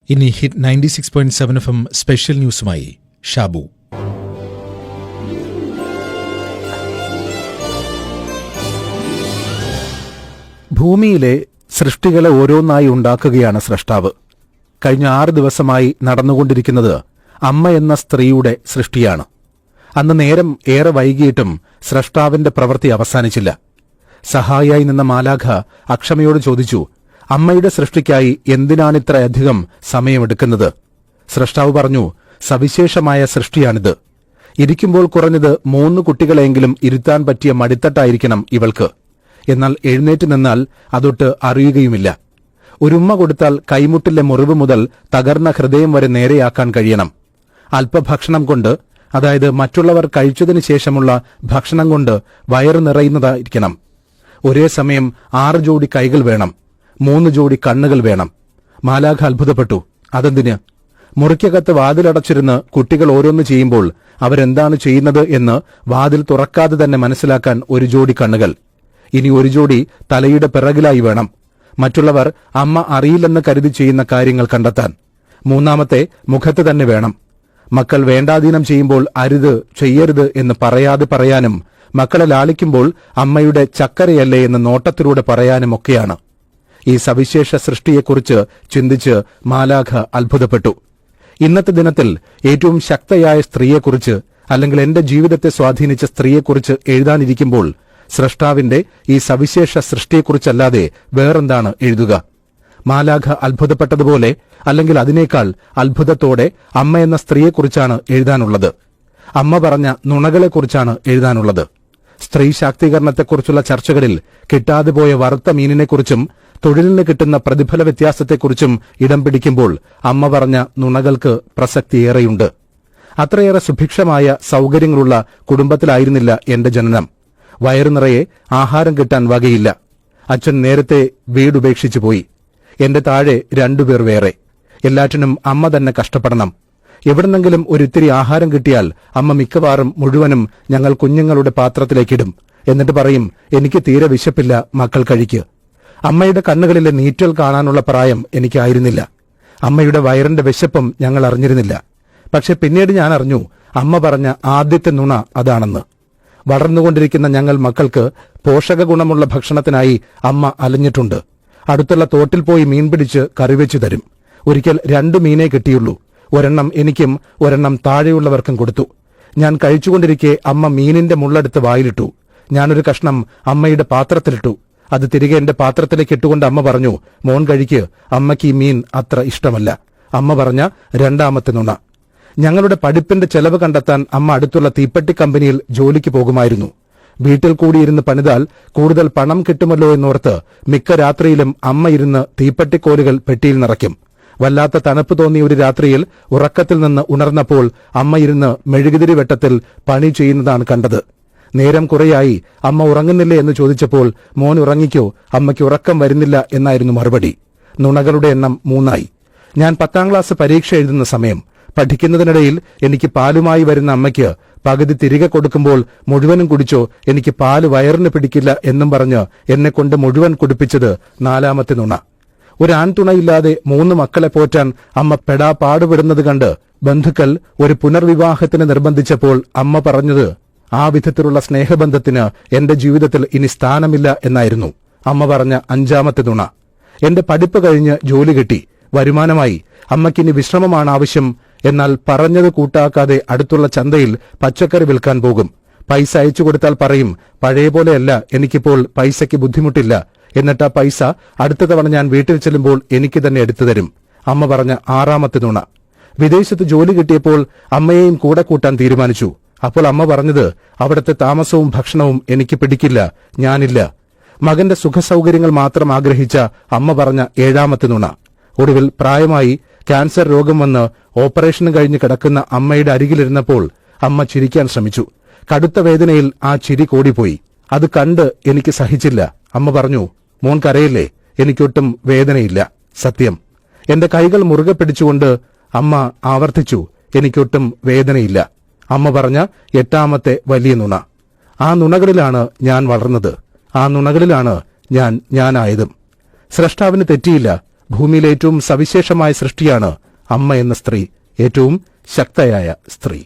ഇനി hit 96.7 FM special ന്യൂസുമായി Shabu. ഭൂമിയിലെ സൃഷ്ടികളെ ഓരോന്നായി ഉണ്ടാക്കുകയാണ് സ്രഷ്ടാവ്. കഴിഞ്ഞ 6 ദിവസമായി നടന്നുകൊണ്ടിരിക്കുന്നത് അമ്മ എന്ന സ്ത്രീയുടെ സൃഷ്ടിയാണ്. അന്ന് നേരം ഏറെ വൈകിയിട്ടും സ്രഷ്ടാവിന്റെ പ്രവൃത്തി അവസാനിച്ചില്ല. സഹായിയായി നിന്ന മാലാഖ അക്ഷമയോട് ചോദിച്ചു, അമ്മയുടെ സൃഷ്ടിക്കായി എന്തിനാണിത്രയധികം സമയമെടുക്കുന്നത്? സ്രഷ്ടാവ് പറഞ്ഞു, സവിശേഷമായ സൃഷ്ടിയാണിത്. ഇരിക്കുമ്പോൾ കുറഞ്ഞത് 3 കുട്ടികളെങ്കിലും ഇരുത്താൻ പറ്റിയ മടിത്തട്ടായിരിക്കണം ഇവൾക്ക്. എന്നാൽ എഴുന്നേറ്റ് നിന്നാൽ അതൊട്ട് അറിയുകയുമില്ല. ഒരുമ്മ കൊടുത്താൽ കൈമുട്ടിലെ മുറിവ് മുതൽ തകർന്ന ഹൃദയം വരെ നേരെയാക്കാൻ കഴിയണം. അല്പഭക്ഷണം കൊണ്ട്, അതായത് മറ്റുള്ളവർ കഴിച്ചതിനു ശേഷമുള്ള ഭക്ഷണം കൊണ്ട് വയറ് നിറയുന്നതായിരിക്കണം. ഒരേ സമയം 6 ജോഡി കൈകൾ വേണം, 3 ജോഡി കണ്ണുകൾ വേണം. മാലാഖ അത്ഭുതപ്പെട്ടു. അതെന്തിന്? മുറിക്കകത്ത് വാതിലടച്ചിരുന്ന് കുട്ടികൾ ഓരോന്ന് ചെയ്യുമ്പോൾ അവരെന്താണ് ചെയ്യുന്നത് എന്ന് വാതിൽ തുറക്കാതെ തന്നെ മനസ്സിലാക്കാൻ 1 ജോഡി കണ്ണുകൾ. ഇനി 1 ജോഡി തലയുടെ പിറകിലായി വേണം, മറ്റുള്ളവർ അമ്മ അറിയില്ലെന്ന് കരുതി ചെയ്യുന്ന കാര്യങ്ങൾ കണ്ടെത്താൻ. 3-മത്തെ മുഖത്ത് തന്നെ വേണം. മക്കൾ വേണ്ടാധീനം ചെയ്യുമ്പോൾ അരുത്, ചെയ്യരുത് എന്ന് പറയാതെ പറയാനും, മക്കളെ ലാളിക്കുമ്പോൾ അമ്മയുടെ ചക്കരയല്ലേ എന്ന് നോട്ടത്തിലൂടെ പറയാനുമൊക്കെയാണ്. ഈ സവിശേഷ സൃഷ്ടിയെക്കുറിച്ച് ചിന്തിച്ച് മാലാഖ അത്ഭുതപ്പെട്ടു. ഇന്നത്തെ ദിനത്തിൽ ഏറ്റവും ശക്തയായ സ്ത്രീയെക്കുറിച്ച്, അല്ലെങ്കിൽ എന്റെ ജീവിതത്തെ സ്വാധീനിച്ച സ്ത്രീയെക്കുറിച്ച് എഴുതാനിരിക്കുമ്പോൾ സ്രഷ്ടാവിന്റെ ഈ സവിശേഷ സൃഷ്ടിയെക്കുറിച്ചല്ലാതെ വേറെന്താണ് എഴുതുക? മാലാഖ അത്ഭുതപ്പെട്ടതുപോലെ, അല്ലെങ്കിൽ അതിനേക്കാൾ അത്ഭുതത്തോടെ അമ്മ എന്ന സ്ത്രീയെക്കുറിച്ചാണ് എഴുതാനുള്ളത്. അമ്മ പറഞ്ഞ നുണകളെക്കുറിച്ചാണ് എഴുതാനുള്ളത്. സ്ത്രീ ശാക്തീകരണത്തെക്കുറിച്ചുള്ള ചർച്ചകളിൽ കിട്ടാതെ പോയ വറുത്ത മീനിനെക്കുറിച്ചും തൊഴിലിന് കിട്ടുന്ന പ്രതിഫല വ്യത്യാസത്തെക്കുറിച്ചും ഇടം പിടിക്കുമ്പോൾ അമ്മ പറഞ്ഞ നുണകൾക്ക് പ്രസക്തിയേറെയുണ്ട്. അത്രയേറെ സുഭിക്ഷമായ സൌകര്യങ്ങളുള്ള കുടുംബത്തിലായിരുന്നില്ല എന്റെ ജനനം. വയറു നിറയെ ആഹാരം കിട്ടാൻ വകയില്ല. അച്ഛൻ നേരത്തെ വീടുപേക്ഷിച്ചു പോയി. എന്റെ താഴെ 2 പേർ വേറെ. എല്ലാറ്റിനും അമ്മ തന്നെ കഷ്ടപ്പെടണം. എവിടെന്നെങ്കിലും ഒരിത്തിരി ആഹാരം കിട്ടിയാൽ അമ്മ മിക്കവാറും മുഴുവനും ഞങ്ങൾ കുഞ്ഞുങ്ങളുടെ പാത്രത്തിലേക്കിടും. എന്നിട്ട് പറയും, എനിക്ക് തീരെ വിശപ്പില്ല, മക്കൾ കഴിക്ക്. അമ്മയുടെ കണ്ണുകളിലെ നീറ്റൽ കാണാനുള്ള പ്രായം എനിക്കായിരുന്നില്ല. അമ്മയുടെ വയറിന്റെ വിശപ്പും ഞങ്ങൾ അറിഞ്ഞിരുന്നില്ല. പക്ഷെ പിന്നീട് ഞാൻ അറിഞ്ഞു, അമ്മ പറഞ്ഞ ആദ്യത്തെ നുണ അതാണെന്ന്. വളർന്നുകൊണ്ടിരിക്കുന്ന ഞങ്ങൾ മക്കൾക്ക് പോഷക ഗുണമുള്ള ഭക്ഷണത്തിനായി അമ്മ അലഞ്ഞിട്ടുണ്ട്. അടുത്തുള്ള തോട്ടിൽ പോയി മീൻ പിടിച്ച് കറിവെച്ചു തരും. ഒരിക്കൽ 2 മീനേ കിട്ടിയുള്ളൂ. ഒരെണ്ണം എനിക്കും ഒരെണ്ണം താഴെയുള്ളവർക്കും കൊടുത്തു. ഞാൻ കഴിച്ചുകൊണ്ടിരിക്കെ അമ്മ മീനിന്റെ മുള്ളെടുത്ത് വായിലിട്ടു. ഞാനൊരു കഷ്ണം അമ്മയുടെ പാത്രത്തിലിട്ടു. അത് തിരികെ എന്റെ പാത്രത്തിലേക്ക് ഇട്ടുകൊണ്ട് അമ്മ പറഞ്ഞു, മോൻ കഴിക്ക്, അമ്മയ്ക്ക് ഈ മീൻ അത്ര ഇഷ്ടമല്ല. അമ്മ പറഞ്ഞ 2-മത്തെ നുണ. ഞങ്ങളുടെ പഠിപ്പിന്റെ ചെലവ് കണ്ടെത്താൻ അമ്മ അടുത്തുള്ള തീപ്പെട്ടി കമ്പനിയിൽ ജോലിക്ക് പോകുമായിരുന്നു. വീട്ടിൽ കൂടിയിരുന്ന് പണിതാൽ കൂടുതൽ പണം കിട്ടുമല്ലോ എന്നോർത്ത് മിക്ക രാത്രിയിലും അമ്മ ഇരുന്ന് തീപ്പെട്ടിക്കോലുകൾ പെട്ടിയിൽ നിറയ്ക്കും. വല്ലാത്ത തണുപ്പ് തോന്നിയ ഒരു രാത്രിയിൽ ഉറക്കത്തിൽ നിന്ന് ഉണർന്നപ്പോൾ അമ്മ ഇരുന്ന് മെഴുകുതിരി വെട്ടത്തിൽ പണി ചെയ്യുന്നതാണ് കണ്ടത്. നേരം കുറയായി, അമ്മ ഉറങ്ങുന്നില്ലേ എന്ന് ചോദിച്ചപ്പോൾ, മോൻ ഉറങ്ങിക്കോ, അമ്മയ്ക്ക് ഉറക്കം വരുന്നില്ല എന്നായിരുന്നു മറുപടി. നുണകളുടെ എണ്ണം 3ആയി. ഞാൻ 10ാം ക്ലാസ് പരീക്ഷ എഴുതുന്ന സമയം. പഠിക്കുന്നതിനിടയിൽ എനിക്ക് പാലുമായി വരുന്ന അമ്മയ്ക്ക് പകുതി തിരികെ കൊടുക്കുമ്പോൾ മുഴുവനും കുടിച്ചോ, എനിക്ക് പാല് വയറിന് പിടിക്കില്ല എന്നും പറഞ്ഞ് എന്നെക്കൊണ്ട് മുഴുവൻ കുടിപ്പിച്ചത് 4-മത്തെ നുണ. ഒരു ആൺതുണയില്ലാതെ 3 മക്കളെ പോറ്റാൻ അമ്മ പെടാ പാടുപെടുന്നത് കണ്ട് ബന്ധുക്കൾ ഒരു പുനർവിവാഹത്തിന് നിർബന്ധിച്ചപ്പോൾ അമ്മ പറഞ്ഞത്, ആ വിധത്തിലുള്ള സ്നേഹബന്ധത്തിന് എന്റെ ജീവിതത്തിൽ ഇനി സ്ഥാനമില്ല എന്നായിരുന്നു. അമ്മ പറഞ്ഞ 5-മത്തെ നുണ. എന്റെ പഠിപ്പ് കഴിഞ്ഞ് ജോലി കിട്ടി, വരുമാനമായി. അമ്മയ്ക്കിനി വിശ്രമമാണ് ആവശ്യം. എന്നാൽ പറഞ്ഞത് കൂട്ടാക്കാതെ അടുത്തുള്ള ചന്തയിൽ പച്ചക്കറി വിൽക്കാൻ പോകും. പൈസ അയച്ചു കൊടുത്താൽ പറയും, പഴയ പോലെയല്ല, എനിക്കിപ്പോൾ പൈസയ്ക്ക് ബുദ്ധിമുട്ടില്ല. എന്നിട്ട് ആ പൈസ അടുത്ത തവണ ഞാൻ വീട്ടിൽ ചെല്ലുമ്പോൾ എനിക്ക് തന്നെ എടുത്തു തരും. അമ്മ പറഞ്ഞ 6-മത്തെ നുണ. വിദേശത്ത് ജോലി കിട്ടിയപ്പോൾ അമ്മയെയും കൂടെ കൂട്ടാൻ തീരുമാനിച്ചു. അപ്പോൾ അമ്മ പറഞ്ഞത്, അവിടുത്തെ താമസവും ഭക്ഷണവും എനിക്ക് പിടിക്കില്ല, ഞാനില്ല. മകന്റെ സുഖസൌകര്യങ്ങൾ മാത്രം ആഗ്രഹിച്ച അമ്മ പറഞ്ഞ 7-മത്തെ നുണ. ഒടുവിൽ പ്രായമായി ക്യാൻസർ രോഗം വന്ന് ഓപ്പറേഷൻ കഴിഞ്ഞ് കിടക്കുന്ന അമ്മയുടെ അരികിലിരുന്നപ്പോൾ അമ്മ ചിരിക്കാൻ ശ്രമിച്ചു. കടുത്ത വേദനയിൽ ആ ചിരി കോടിപ്പോയി. അത് കണ്ട് എനിക്ക് സഹിച്ചില്ല. അമ്മ പറഞ്ഞു, മോൻ കരയില്ലേ, എനിക്കൊട്ടും വേദനയില്ല. സത്യം. എന്റെ കൈകൾ മുറുകെ പിടിച്ചുകൊണ്ട് അമ്മ ആവർത്തിച്ചു, എനിക്കൊട്ടും വേദനയില്ല. അമ്മ പറഞ്ഞ 8-മത്തെ വലിയ നുണ. ആ നുണകളിലാണ് ഞാൻ വളർന്നത്. ആ നുണകളിലാണ് ഞാനായതും. സ്രഷ്ടാവിന് തെറ്റിയില്ല. ഭൂമിയിലെ ഏറ്റവും സവിശേഷമായ സൃഷ്ടിയാണ് അമ്മ എന്ന സ്ത്രീ, ഏറ്റവും ശക്തയായ സ്ത്രീ.